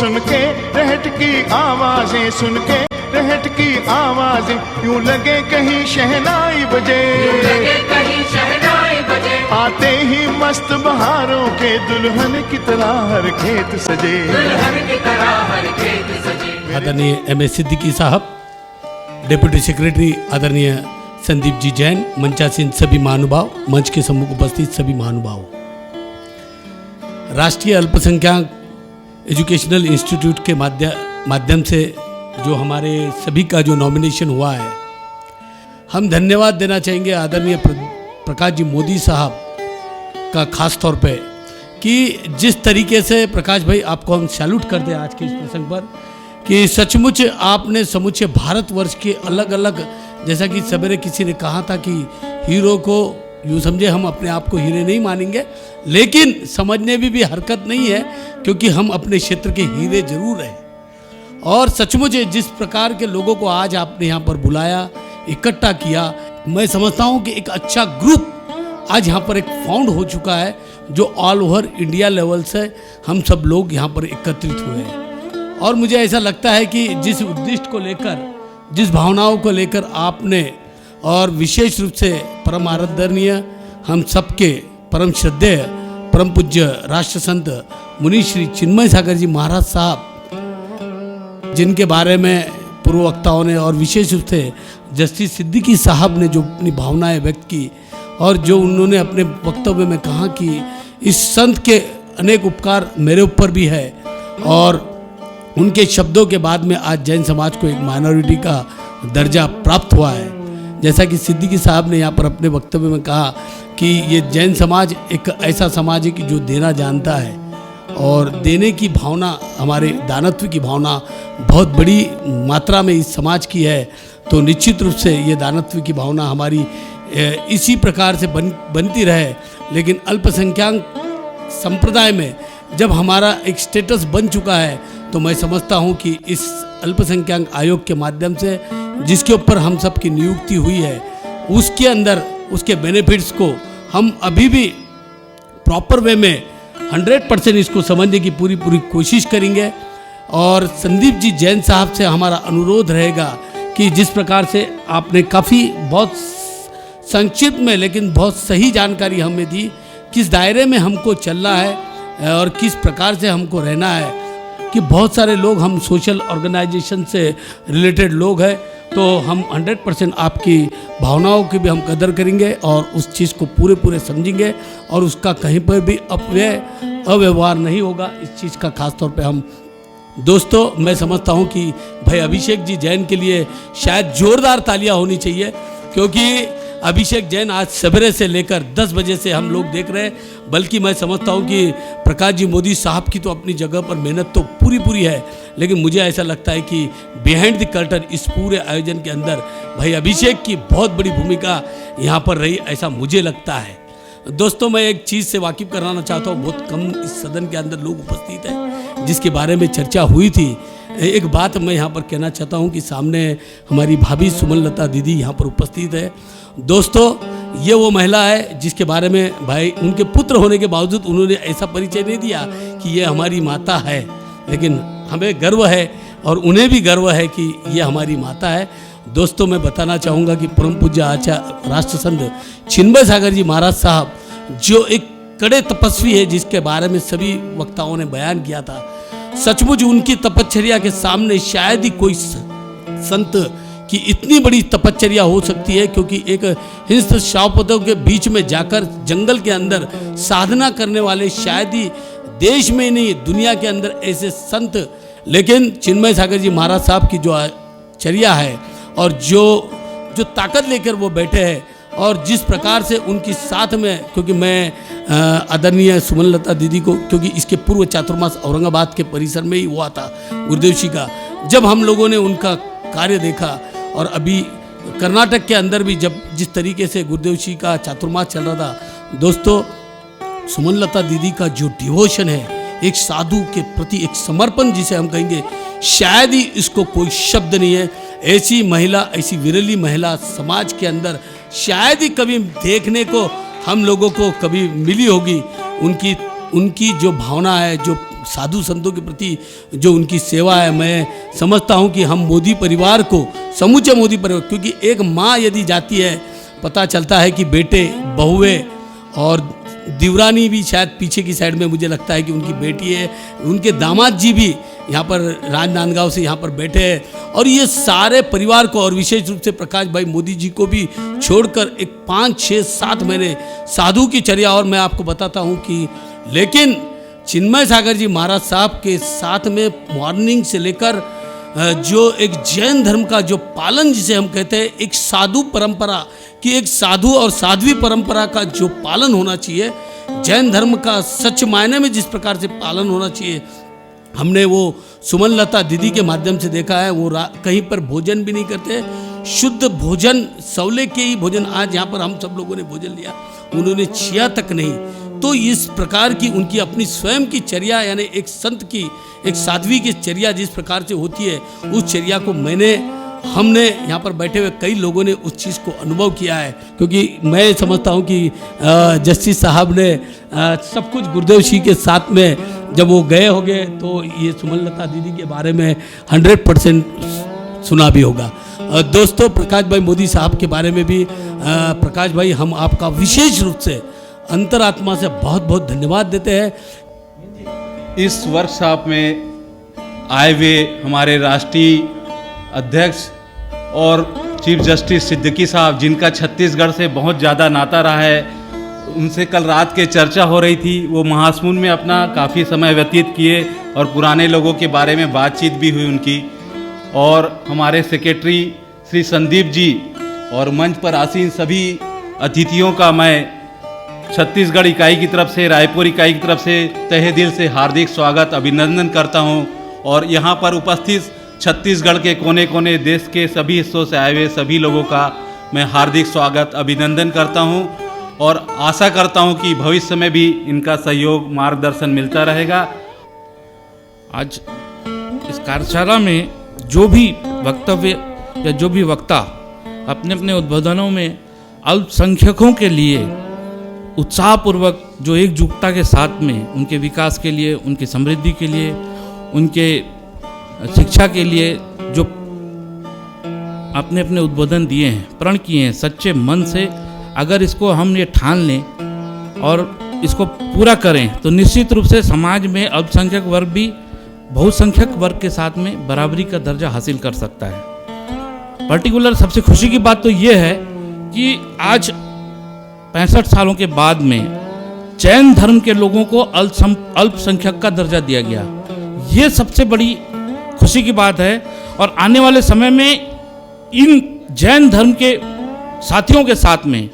सुन के रहट की आवाजें, सुन के रहट की आवाजें, यूं लगे कहीं शहनाई बजे, आते ही मस्त बहारों के दुल्हन की तरह हर खेत सजे। आदरणीय M.A. सिद्दीकी साहब, डिप्टी सेक्रेटरी आदरणीय संदीप जी जैन, मंचासीन सभी महानुभाव, मंच के सम्मुख उपस्थित सभी महानुभाव, राष्ट्रीय अल्पसंख्यक एजुकेशनल इंस्टीट्यूट के माध्यम से जो हमारे सभी का जो नॉमिनेशन हुआ है, हम धन्यवाद देना चाहेंगे आदरणीय प्रकाश जी मोदी साहब का खास तौर पे कि जिस तरीके से प्रकाश भाई आपको हम सैल्यूट करते हैं आज के इस प्रसंग पर कि सचमुच आपने समूचे भारतवर्ष के अलग अलग, जैसा कि सवेरे किसी ने कहा था कि हीरो को यूँ समझे, हम अपने आप को हीरे नहीं मानेंगे, लेकिन समझने में भी हरकत नहीं है क्योंकि हम अपने क्षेत्र के हीरे जरूर हैं। और सचमुच जिस प्रकार के लोगों को आज आपने यहाँ पर बुलाया, इकट्ठा किया, मैं समझता हूँ कि एक अच्छा ग्रुप आज यहाँ पर एक फाउंड हो चुका है जो ऑल ओवर इंडिया लेवल से हम सब लोग यहाँ पर एकत्रित हुए हैं। और मुझे ऐसा लगता है कि जिस उद्देश्य को लेकर, जिस भावनाओं को लेकर आपने, और विशेष रूप से परम आराधनीय हम सबके परम श्रद्धेय परम पूज्य राष्ट्र संत मुनि श्री चिन्मय सागर जी महाराज साहब, जिनके बारे में पूर्व वक्ताओं ने और विशेष रूप से जस्टिस सिद्दीकी साहब ने जो अपनी भावनाएं व्यक्त की और जो उन्होंने अपने वक्तव्य में कहा कि इस संत के अनेक उपकार मेरे ऊपर भी है, और उनके शब्दों के बाद में आज जैन समाज को एक माइनॉरिटी का दर्जा प्राप्त हुआ है। जैसा कि सिद्दीकी साहब ने यहाँ पर अपने वक्तव्य में कहा कि ये जैन समाज एक ऐसा समाज है कि जो देना जानता है, और देने की भावना, हमारे दानत्व की भावना बहुत बड़ी मात्रा में इस समाज की है। तो निश्चित रूप से ये दानत्व की भावना हमारी इसी प्रकार से बनती रहे। लेकिन अल्पसंख्यक संप्रदाय में जब हमारा एक स्टेटस बन चुका है, तो मैं समझता हूँ कि इस अल्पसंख्यक आयोग के माध्यम से जिसके ऊपर हम सब की नियुक्ति हुई है, उसके अंदर उसके बेनिफिट्स को हम अभी भी प्रॉपर वे में 100% इसको समझने की पूरी कोशिश करेंगे। और संदीप जी जैन साहब से हमारा अनुरोध रहेगा कि जिस प्रकार से आपने काफ़ी बहुत संक्षिप्त में लेकिन बहुत सही जानकारी हमें दी, किस दायरे में हमको चलना है और किस प्रकार से हमको रहना है, कि बहुत सारे लोग हम सोशल ऑर्गेनाइजेशन से रिलेटेड लोग हैं, तो हम 100% आपकी भावनाओं की भी हम कदर करेंगे और उस चीज़ को पूरे समझेंगे और उसका कहीं पर भी अव्यवहार नहीं होगा। इस चीज़ का खास तौर पे हम दोस्तों, मैं समझता हूँ कि भाई अभिषेक जी जैन के लिए शायद जोरदार तालियां होनी चाहिए, क्योंकि अभिषेक जैन आज सवेरे से लेकर 10 बजे से हम लोग देख रहे हैं। बल्कि मैं समझता हूँ कि प्रकाश जी मोदी साहब की तो अपनी जगह पर मेहनत तो पूरी है, लेकिन मुझे ऐसा लगता है कि बिहाइंड द कर्टन इस पूरे आयोजन के अंदर भाई अभिषेक की बहुत बड़ी भूमिका यहाँ पर रही, ऐसा मुझे लगता है। दोस्तों, मैं एक चीज़ से वाकिफ़ कराना चाहता हूँ, बहुत कम इस सदन के अंदर लोग उपस्थित हैं जिसके बारे में चर्चा हुई थी। एक बात मैं यहाँ पर कहना चाहता हूँ कि सामने हमारी भाभी सुमन लता दीदी यहाँ पर उपस्थित है। दोस्तों, ये वो महिला है जिसके बारे में भाई उनके पुत्र होने के बावजूद उन्होंने ऐसा परिचय नहीं दिया कि ये हमारी माता है, लेकिन हमें गर्व है और उन्हें भी गर्व है कि ये हमारी माता है। दोस्तों, मैं बताना चाहूँगा कि परम पूज्य आचार्य राष्ट्र संत चिन्मय सागर जी महाराज साहब, जो एक कड़े तपस्वी है, जिसके बारे में सभी वक्ताओं ने बयान किया था, सचमुच उनकी तपश्चर्या के सामने शायद ही कोई संत कि इतनी बड़ी तपश्चर्या हो सकती है, क्योंकि एक हिंस्र शावपतों के बीच में जाकर जंगल के अंदर साधना करने वाले शायद ही देश में नहीं दुनिया के अंदर ऐसे संत, लेकिन चिन्मय सागर जी महाराज साहब की जो चर्या है और जो ताकत लेकर वो बैठे हैं और जिस प्रकार से उनकी साथ में, क्योंकि मैं आदरणीय सुमन लता दीदी को, क्योंकि इसके पूर्व चातुर्मास औरंगाबाद के परिसर में ही हुआ था गुरुदेव जी का, जब हम लोगों ने उनका कार्य देखा, और अभी कर्नाटक के अंदर भी जब जिस तरीके से गुरुदेव जी का चातुर्मास चल रहा था, दोस्तों सुमन लता दीदी का जो डिवोशन है, एक साधु के प्रति एक समर्पण जिसे हम कहेंगे, शायद ही इसको कोई शब्द नहीं है। ऐसी महिला, ऐसी विरली महिला समाज के अंदर शायद ही कभी देखने को हम लोगों को कभी मिली होगी। उनकी जो भावना है, जो साधु संतों के प्रति जो उनकी सेवा है, मैं समझता हूँ कि हम मोदी परिवार को, समूचे मोदी परिवार, क्योंकि एक माँ यदि जाती है, पता चलता है कि बेटे, बहुएं और दिवरानी भी शायद पीछे की साइड में मुझे लगता है कि उनकी बेटी है, उनके दामाद जी भी यहाँ पर राजनांदगांव से यहाँ पर बैठे हैं, और ये सारे परिवार को, और विशेष रूप से प्रकाश भाई मोदी जी को भी छोड़कर एक 5, 6, 7 महीने साधु की चर्या। और मैं आपको बताता हूँ कि लेकिन चिन्मय सागर जी महाराज साहब के साथ में मॉर्निंग से लेकर जो एक जैन धर्म का जो पालन, जिसे हम कहते हैं एक साधु परंपरा कि एक साधु और साध्वी परंपरा का जो पालन होना चाहिए, जैन धर्म का सच मायने में जिस प्रकार से पालन होना चाहिए, हमने वो सुमनलता दीदी के माध्यम से देखा है। वो कहीं पर भोजन भी नहीं करते, शुद्ध भोजन, सवले के ही भोजन। आज यहाँ पर हम सब लोगों ने भोजन लिया, उन्होंने छिया तक नहीं। तो इस प्रकार की उनकी अपनी स्वयं की चर्या, यानी एक संत की, एक साध्वी की चर्या जिस प्रकार से होती है, उस चर्या को हमने यहाँ पर बैठे हुए कई लोगों ने उस चीज़ को अनुभव किया है। क्योंकि मैं समझता हूँ कि जस्टिस साहब ने सब कुछ गुरुदेव जी के साथ में जब वो गए होंगे तो ये सुमनलता दीदी के बारे में 100% सुना भी होगा। दोस्तों, प्रकाश भाई मोदी साहब के बारे में भी, प्रकाश भाई, हम आपका विशेष रूप से अंतरात्मा से बहुत बहुत धन्यवाद देते हैं। इस वर्कशॉप में आए हुए हमारे राष्ट्रीय अध्यक्ष और चीफ जस्टिस सिद्दीकी साहब, जिनका छत्तीसगढ़ से बहुत ज़्यादा नाता रहा है, उनसे कल रात के चर्चा हो रही थी। वो महासमुंद में अपना काफ़ी समय व्यतीत किए और पुराने लोगों के बारे में बातचीत भी हुई उनकी। और हमारे सेक्रेटरी श्री संदीप जी और मंच पर आसीन सभी अतिथियों का मैं छत्तीसगढ़ इकाई की तरफ से, रायपुर इकाई की तरफ से तहे दिल से हार्दिक स्वागत, अभिनंदन करता हूं। और यहाँ पर उपस्थित छत्तीसगढ़ के कोने कोने, देश के सभी हिस्सों से आए हुए सभी लोगों का मैं हार्दिक स्वागत, अभिनंदन करता हूं और आशा करता हूं कि भविष्य में भी इनका सहयोग, मार्गदर्शन मिलता रहेगा। आज इस कार्यशाला में जो भी वक्तव्य या जो भी वक्ता अपने अपने उद्बोधनों में अल्पसंख्यकों के लिए उत्साहपूर्वक, जो एकजुटता के साथ में उनके विकास के लिए, उनकी समृद्धि के लिए, उनके शिक्षा के लिए जो अपने अपने उद्बोधन दिए हैं, प्रण किए हैं, सच्चे मन से अगर इसको हम ये ठान लें और इसको पूरा करें तो निश्चित रूप से समाज में अल्पसंख्यक वर्ग भी बहुसंख्यक वर्ग के साथ में बराबरी का दर्जा हासिल कर सकता है। पर्टिकुलर सबसे खुशी की बात तो ये है कि आज 65 सालों के बाद में जैन धर्म के लोगों को अल्पसंख्यक का दर्जा दिया गया। ये सबसे बड़ी खुशी की बात है। और आने वाले समय में इन जैन धर्म के साथियों के साथ में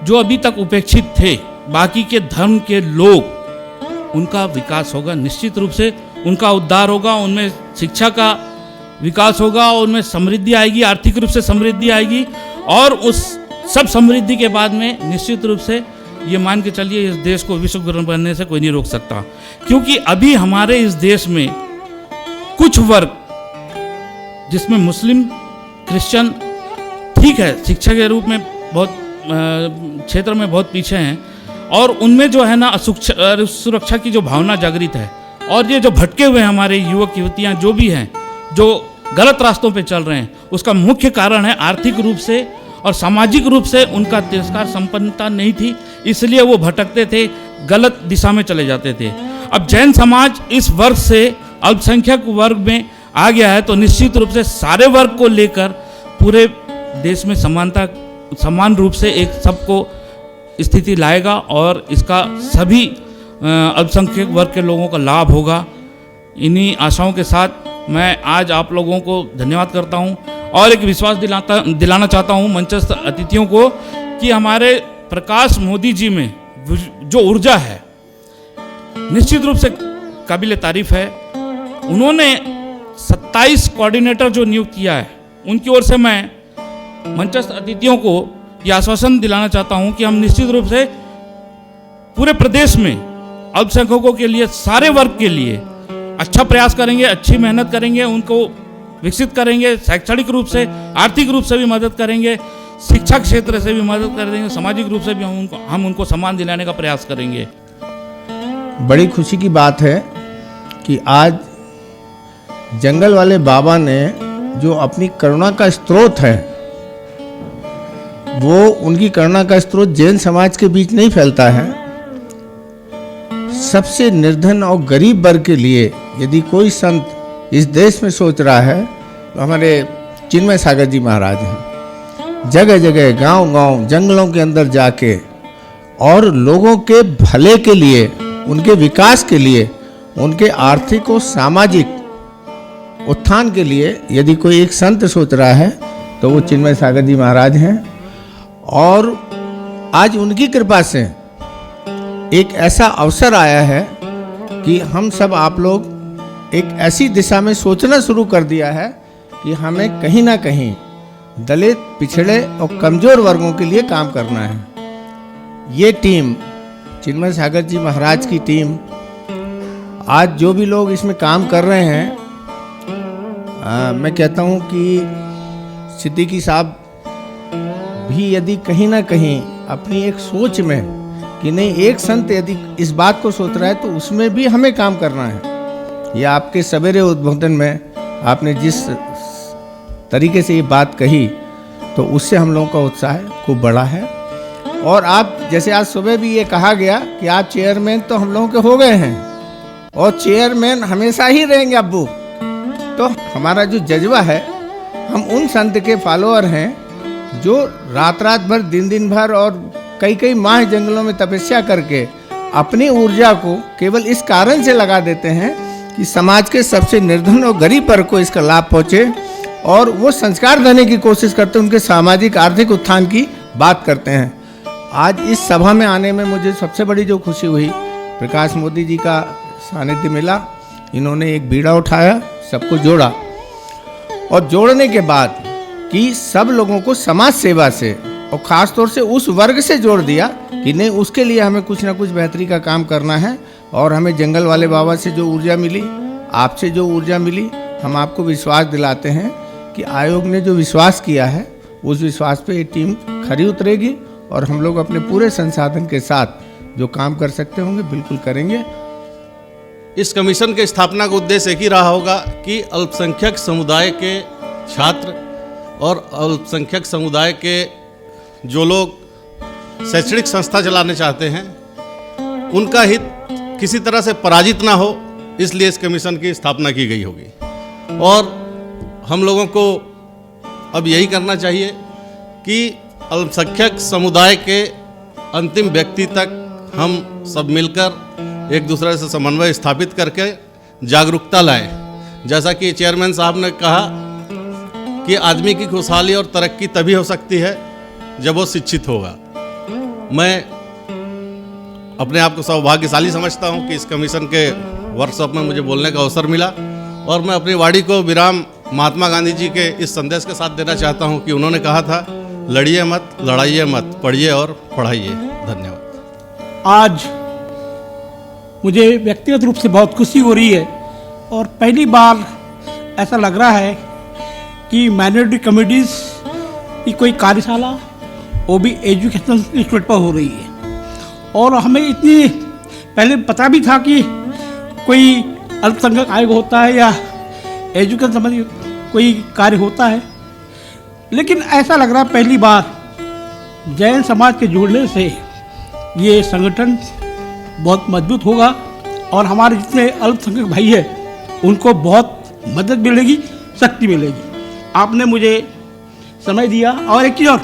जो अभी तक उपेक्षित थे, बाकी के धर्म के लोग, उनका विकास होगा, निश्चित रूप से उनका उद्धार होगा, उनमें शिक्षा का विकास होगा, उनमें समृद्धि आएगी, आर्थिक रूप से समृद्धि आएगी। और उस सब समृद्धि के बाद में निश्चित रूप से ये मान के चलिए इस देश को विश्व गुरु बनने से कोई नहीं रोक सकता। क्योंकि अभी हमारे इस देश में कुछ वर्ग, जिसमें मुस्लिम, क्रिश्चियन, ठीक है, शिक्षा के रूप में बहुत क्षेत्र में बहुत पीछे हैं, और उनमें जो है ना सुरक्षा की जो भावना जागृत है। और ये जो भटके हुए हमारे युवक युवतियाँ जो भी हैं, जो गलत रास्तों पे चल रहे हैं, उसका मुख्य कारण है आर्थिक रूप से और सामाजिक रूप से उनका तिरस्कार संपन्नता नहीं थी, इसलिए वो भटकते थे, गलत दिशा में चले जाते थे। अब जैन समाज इस वर्ग से अल्पसंख्यक वर्ग में आ गया है, तो निश्चित रूप से सारे वर्ग को लेकर पूरे देश में समानता, समान रूप से एक सबको स्थिति लाएगा और इसका सभी अल्पसंख्यक वर्ग के लोगों का लाभ होगा। इन्हीं आशाओं के साथ मैं आज आप लोगों को धन्यवाद करता हूं और एक विश्वास दिलाना चाहता हूं मंचस्थ अतिथियों को कि हमारे प्रकाश मोदी जी में जो ऊर्जा है निश्चित रूप से काबिल तारीफ है। उन्होंने 27 कोऑर्डिनेटर जो नियुक्त किया है, उनकी ओर से मैं मंचस्थ अतिथियों को यह आश्वासन दिलाना चाहता हूं कि हम निश्चित रूप से पूरे प्रदेश में अल्पसंख्यकों के लिए, सारे वर्ग के लिए अच्छा प्रयास करेंगे, अच्छी मेहनत करेंगे, उनको विकसित करेंगे, शैक्षणिक रूप से, आर्थिक रूप से भी मदद करेंगे, शिक्षा क्षेत्र से भी मदद करेंगे, सामाजिक रूप से भी हम उनको सम्मान दिलाने का प्रयास करेंगे। बड़ी खुशी की बात है कि आज जंगल वाले बाबा ने जो अपनी करुणा का स्रोत है, वो उनकी करुणा का स्रोत जैन समाज के बीच नहीं फैलता है। सबसे निर्धन और गरीब वर्ग के लिए यदि कोई संत इस देश में सोच रहा है तो हमारे चिन्मय सागर जी महाराज हैं। जगह जगह, गांव-गांव, जंगलों के अंदर जाके और लोगों के भले के लिए, उनके विकास के लिए, उनके आर्थिक और सामाजिक उत्थान के लिए यदि कोई एक संत सोच रहा है तो वो चिन्मय सागर जी महाराज हैं। और आज उनकी कृपा से एक ऐसा अवसर आया है कि हम सब आप लोग एक ऐसी दिशा में सोचना शुरू कर दिया है कि हमें कहीं ना कहीं दलित, पिछड़े और कमज़ोर वर्गों के लिए काम करना है। ये टीम, चिन्मय सागर जी महाराज की टीम, आज जो भी लोग इसमें काम कर रहे हैं, मैं कहता हूँ कि सिद्दीकी साहब भी यदि कहीं ना कहीं अपनी एक सोच में कि नहीं, एक संत यदि इस बात को सोच रहा है तो उसमें भी हमें काम करना है। ये आपके सवेरे उद्बोधन में आपने जिस तरीके से ये बात कही तो उससे हम लोगों का उत्साह खूब बड़ा है। और आप जैसे आज सुबह भी ये कहा गया कि आप चेयरमैन तो हम लोगों के हो गए हैं और चेयरमैन हमेशा ही रहेंगे अब्बू। तो हमारा जो जज्बा है, हम उन संत के फॉलोअर हैं जो रात रात भर, दिन दिन भर और कई कई माह जंगलों में तपस्या करके अपनी ऊर्जा को केवल इस कारण से लगा देते हैं कि समाज के सबसे निर्धन और गरीब वर्ग को इसका लाभ पहुँचे, और वो संस्कार देने की कोशिश करते हैं, उनके सामाजिक आर्थिक उत्थान की बात करते हैं। आज इस सभा में आने में मुझे सबसे बड़ी जो खुशी हुई, प्रकाश मोदी जी का सानिध्य मिला। इन्होंने एक बीड़ा उठाया, सबको जोड़ा, और जोड़ने के बाद कि सब लोगों को समाज सेवा से और ख़ास तौर से उस वर्ग से जोड़ दिया कि नहीं, उसके लिए हमें कुछ ना कुछ बेहतरी का काम करना है। और हमें जंगल वाले बाबा से जो ऊर्जा मिली, आपसे जो ऊर्जा मिली, हम आपको विश्वास दिलाते हैं कि आयोग ने जो विश्वास किया है उस विश्वास पे ये टीम खरी उतरेगी और हम लोग अपने पूरे संसाधन के साथ जो काम कर सकते होंगे बिल्कुल करेंगे। इस कमीशन के स्थापना का उद्देश्य एक ही रहा होगा कि अल्पसंख्यक समुदाय के छात्र और अल्पसंख्यक समुदाय के जो लोग शैक्षणिक संस्था चलाने चाहते हैं, उनका हित किसी तरह से पराजित ना हो, इसलिए इस कमीशन की स्थापना की गई होगी। और हम लोगों को अब यही करना चाहिए कि अल्पसंख्यक समुदाय के अंतिम व्यक्ति तक हम सब मिलकर एक दूसरे से समन्वय स्थापित करके जागरूकता लाएं। जैसा कि चेयरमैन साहब ने कहा कि आदमी की खुशहाली और तरक्की तभी हो सकती है जब वो शिक्षित होगा। मैं अपने आप को सौभाग्यशाली समझता हूं कि इस कमीशन के वर्कशॉप में मुझे बोलने का अवसर मिला, और मैं अपनी वाणी को विराम महात्मा गांधी जी के इस संदेश के साथ देना चाहता हूं कि उन्होंने कहा था, लड़िए मत, लड़ाइए मत, पढ़िए और पढ़ाइए। धन्यवाद। आज मुझे व्यक्तिगत रूप से बहुत खुशी हो रही है और पहली बार ऐसा लग रहा है कि माइनॉरिटी कम्युनिटीज़ की कोई कार्यशाला वो भी एजुकेशनल इंस्टीट्यूट पर हो रही है। और हमें इतनी पहले पता भी था कि कोई अल्पसंख्यक आयोग होता है या एजुकेशन संबंधी कोई कार्य होता है, लेकिन ऐसा लग रहा है पहली बार जैन समाज के जुड़ने से ये संगठन बहुत मजबूत होगा और हमारे जितने अल्पसंख्यक भाई हैं उनको बहुत मदद मिलेगी, शक्ति मिलेगी। आपने मुझे समय दिया। और एक चीज़ और,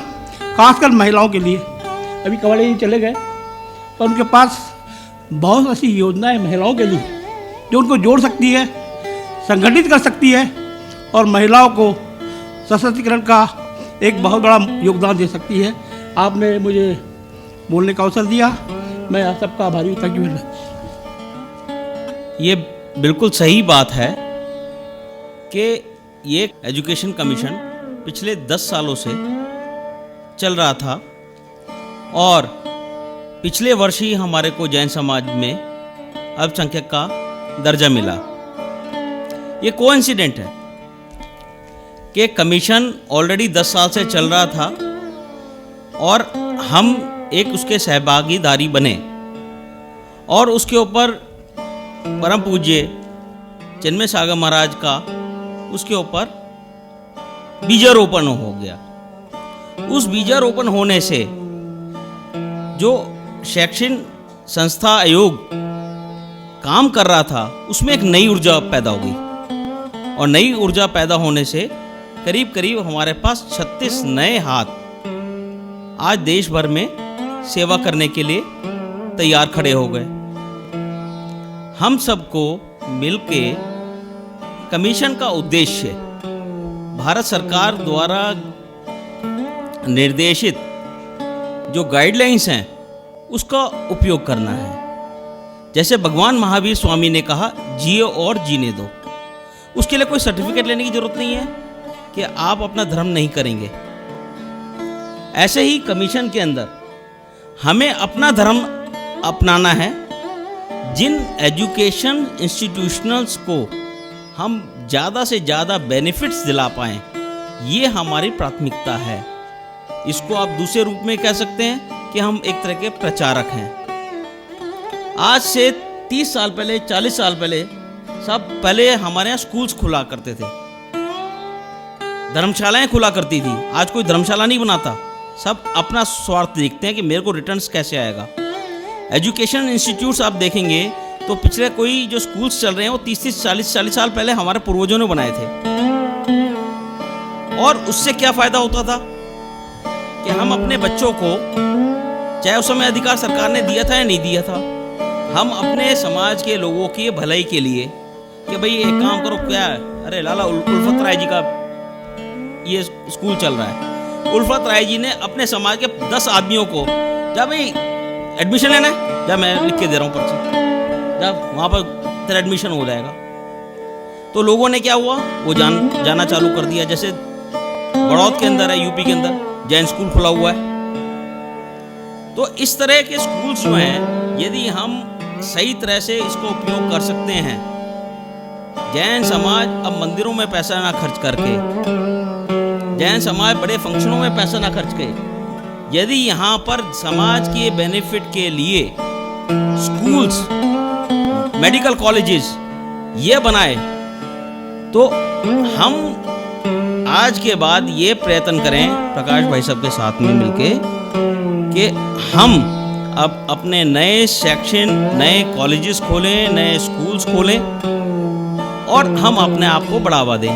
खासकर महिलाओं के लिए, अभी कवाड़ी जी चले गए तो उनके पास बहुत ऐसी योजनाएं महिलाओं के लिए जो उनको जोड़ सकती है, संगठित कर सकती है और महिलाओं को सशक्तिकरण का एक बहुत बड़ा योगदान दे सकती है। आपने मुझे बोलने का अवसर दिया, मैं आप सबका आभारी हूँ। Thank you very much. ये बिल्कुल सही बात है कि ये एजुकेशन कमीशन पिछले 10 सालों से चल रहा था और पिछले वर्ष ही हमारे को जैन समाज में अल्पसंख्यक का दर्जा मिला। ये कोइंसिडेंट है कि कमीशन ऑलरेडी 10 साल से चल रहा था और हम एक उसके सहभागीदारी बने और उसके ऊपर परम पूज्य चिन्मय सागर महाराज का उसके ऊपर बीजारोपण हो गया। उस बीजारोपण होने से जो शैक्षणिक संस्था आयोग काम कर रहा था उसमें एक नई ऊर्जा पैदा हो गई, और नई ऊर्जा पैदा होने से करीब करीब हमारे पास 36 नए हाथ आज देश भर में सेवा करने के लिए तैयार खड़े हो गए। हम सबको मिलके कमीशन का उद्देश्य भारत सरकार द्वारा निर्देशित जो गाइडलाइंस हैं उसका उपयोग करना है। जैसे भगवान महावीर स्वामी ने कहा, जियो और जीने दो। उसके लिए कोई सर्टिफिकेट लेने की जरूरत नहीं है कि आप अपना धर्म नहीं करेंगे। ऐसे ही कमीशन के अंदर हमें अपना धर्म अपनाना है। जिन एजुकेशन इंस्टीट्यूशनल्स को हम ज़्यादा से ज़्यादा बेनिफिट्स दिला पाएँ, ये हमारी प्राथमिकता है। इसको आप दूसरे रूप में कह सकते हैं कि हम एक तरह के प्रचारक हैं। आज से 30 साल पहले, 40 साल पहले पहले हमारे यहाँ स्कूल्स खुला करते थे, धर्मशालाएं खुला करती थी। आज कोई धर्मशाला नहीं बनाता, सब अपना स्वार्थ देखते हैं कि मेरे को रिटर्न्स कैसे आएगा। एजुकेशन इंस्टीट्यूट्स आप देखेंगे तो पिछले कोई जो स्कूल्स चल रहे हैं वो 30 40 साल पहले हमारे पूर्वजों ने बनाए थे, और उससे क्या फ़ायदा होता था कि हम अपने बच्चों को, चाहे उस समय अधिकार सरकार ने दिया था या नहीं दिया था, हम अपने समाज के लोगों की भलाई के लिए कि भाई एक काम करो, क्या है, अरे लाला उल्फत राय जी का ये स्कूल चल रहा है। उल्फत राय जी ने अपने समाज के 10 आदमियों को, जा भाई एडमिशन लेना है, जा मैं लिख के दे रहा हूँ पर्ची, जा वहाँ पर तेरा एडमिशन हो जाएगा। तो लोगों ने क्या हुआ, वो जाना चालू कर दिया। जैसे बड़ौद के अंदर है, यूपी के अंदर जैन स्कूल खुला हुआ है। तो इस तरह के स्कूल्स जो हैं, यदि हम सही तरह से इसको उपयोग कर सकते हैं, जैन समाज अब मंदिरों में पैसा ना खर्च करके, जैन समाज बड़े फंक्शनों में पैसा ना खर्च के, यदि यहाँ पर समाज के बेनिफिट के लिए स्कूल्स, मेडिकल कॉलेजेस ये बनाए, तो हम आज के बाद ये प्रयत्न करें प्रकाश भाई साहब के साथ में मिलके कि हम अब अपने नए सेक्शन, नए कॉलेजेस खोलें, नए स्कूल्स खोलें और हम अपने आप को बढ़ावा दें।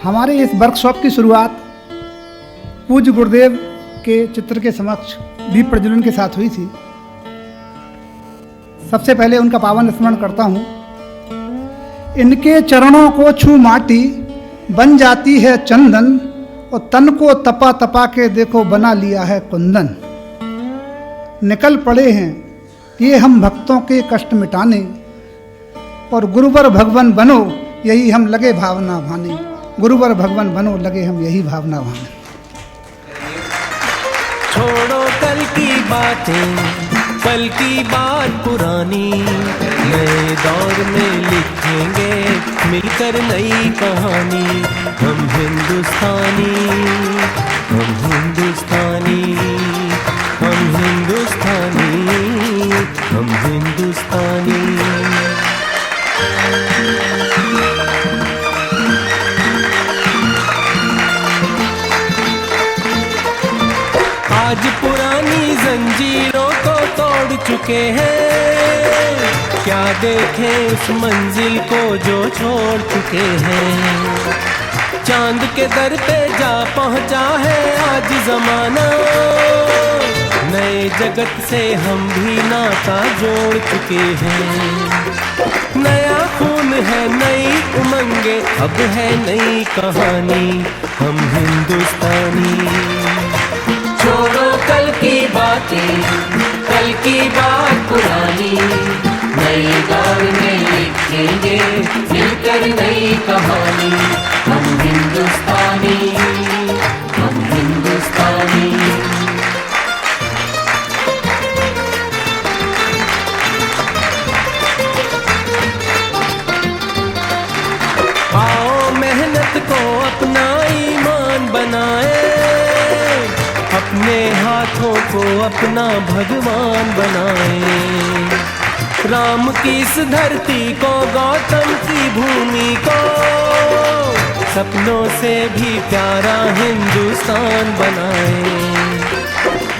हमारे इस वर्कशॉप की शुरुआत पूज्य गुरुदेव के चित्र के समक्ष दीप प्रज्वलन के साथ हुई थी। सबसे पहले उनका पावन स्मरण करता हूँ। इनके चरणों को छू माटी बन जाती है चंदन, और तन को तपा तपा के देखो बना लिया है कुंदन। निकल पड़े हैं ये हम भक्तों के कष्ट मिटाने, और गुरुवर भगवान बनो यही हम लगे भावना भाने। गुरुवर भगवान बनो लगे हम यही भावना भाने। छोड़ो कल की बातें, कल की बात पुरानी, नए दौर में लिखेंगे मिलकर नई कहानी। हम हिंदुस्तानी, हम हिंदुस्तानी, हम हिंदुस्तानी, हम हिंदुस्तानी। आज पुरानी जंजीरों को तोड़ चुके हैं, क्या देखें उस मंजिल को जो छोड़ चुके हैं। चांद के दर पे जा पहुंचा है आज जमाना, नए जगत से हम भी नाता जोड़ चुके हैं। नया खून है, नई उमंगे, अब है नई कहानी। हम हिंदुस्तानी। छोड़ो कल की बातें, कल की बात पुरानी, नए दौर में लिखेंगे मिलकर नई कहानी। हम हिंदुस्तानी, हम हिंदुस्तानी। आओ मेहनत को अपना ईमान बनाए, अपने हाथों को अपना भगवान बनाए। राम की इस धरती को, गौतम की भूमि को, सपनों से भी प्यारा हिंदुस्तान बनाए।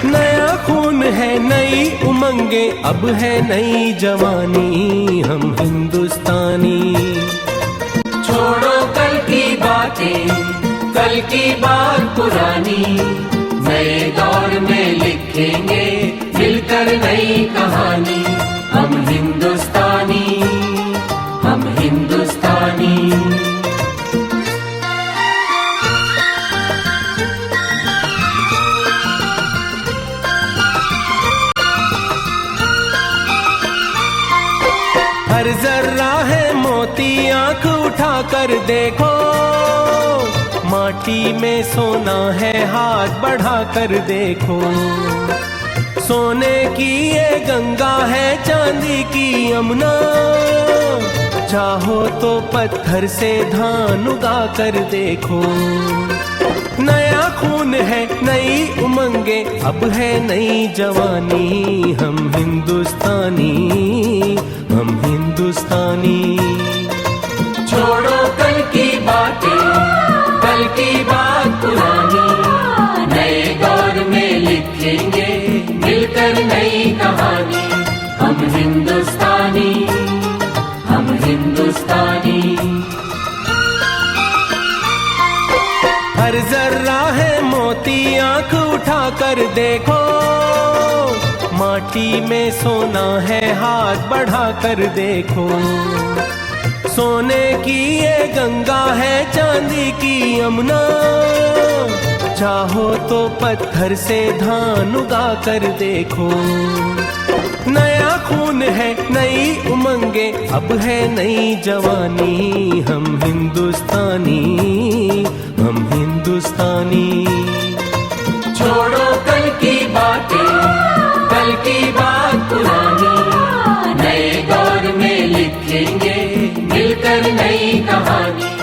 नया खून है, नई उमंगे, अब है नई जवानी, हम हिंदुस्तानी। छोड़ो कल की बातें, कल की बात पुरानी, नए दौर में लिखेंगे मिलकर नई कहानी, हम हिंदुस्तानी, हम हिंदुस्तानी। हर जर्रा है मोती, आंख उठा कर देखो, माटी में सोना है, हाथ बढ़ा कर देखो। सोने की ये गंगा है, चांदी की यमुना, चाहो तो पत्थर से धान उगा कर देखो। नया खून है, नई उमंगे, अब है नई जवानी, हम हिंदुस्तानी, हम हिंदुस्तानी। छोड़ो कल की बातें, कल की बात पुरानी, नए दौर में लिखेंगे मिलकर नई कहानी, हम हिंदुस्तानी, हम हिंदुस्तानी। हर जर्रा है मोती, आंख उठा कर देखो, माटी में सोना है, हाथ बढ़ा कर देखो। सोने की ये गंगा है, चांदी की यमुना, चाहो तो पत्थर से धान उगा कर देखो। नया खून है, नई उमंगे, अब है नई जवानी, हम हिंदुस्तानी, हम हिंदुस्तानी। छोड़ो कल की बातें, कल की बात पुरानी, नए दौर में लिखेंगे मिलकर नई कहानी,